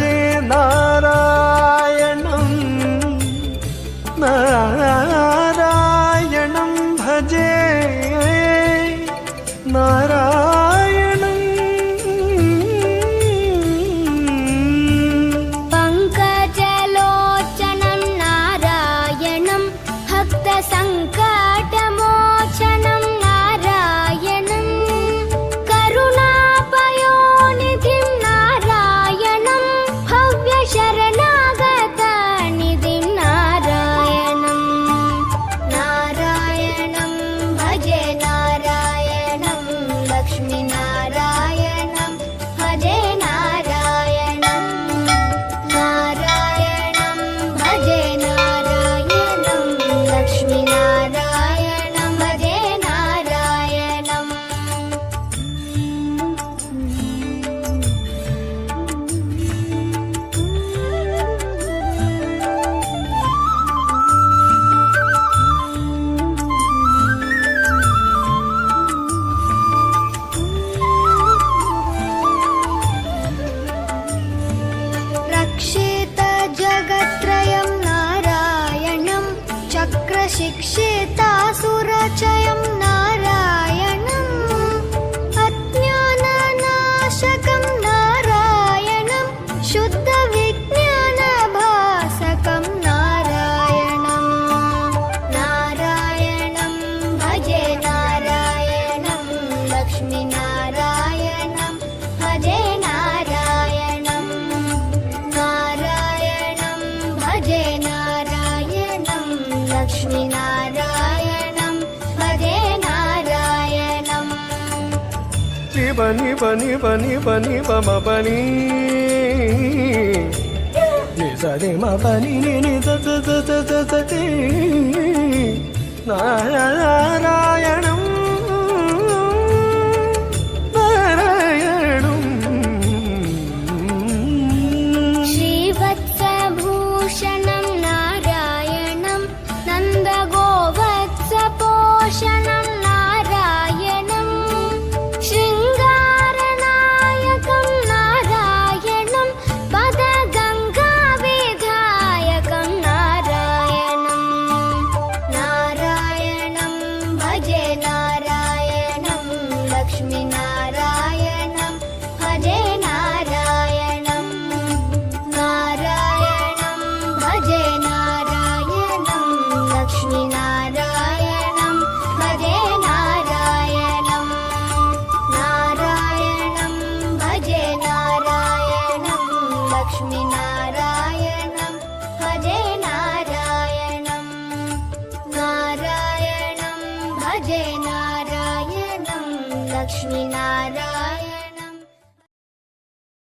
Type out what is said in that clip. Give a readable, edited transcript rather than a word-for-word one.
भजे नारायणं नारायणं भजे नारायणं पङ्कजलोचनं नारायणं भक्तसङ्कटमोचनं नारायणं करुणापयोनिधिं नारायणं भव्यशरणागतनिधिं नारायणं नारायणं भजे नारायणं लक्ष्मीनारायणं भजे नारायणं नारायणं भजे नारायणं लक्ष्मीनारायणं भजे नारायणं रक्षेत जगत्त्रयं नारायणं चक्रशिक्षितासुरचयं नारायणम् अज्ञाननाशकं नारायणं शुद्धविज्ञानभासकं नारायणं नारायणं भजे नारायणं लक्ष्मीनारायणं भजे नारायणं नारायणं भजे नारायणं लक्ष्मीनारायणं भजे नारायणं बनी बनी बनी बनी बम बनी नि सरि म बनी नि नि the the the the the the ति नारायणं नारायणं श्रीवत्सभूषणं नारायणं नन्दगोवत्सपोषणं नारायणं शृङ्गारनायकं नारायणं पदगङ्गाविधायकं नारायणं नारायणं भजे नारायणं लक्ष्मीनारायणं भजे नारायणं नारायणं भजे नारायणं लक्ष्मीनारायणं भजे नारायणं नारायणं भजे नारायणं लक्ष्मीनारायणं भजे नारायणं नारायणं भजे नारायणं लक्ष्मीनारायणं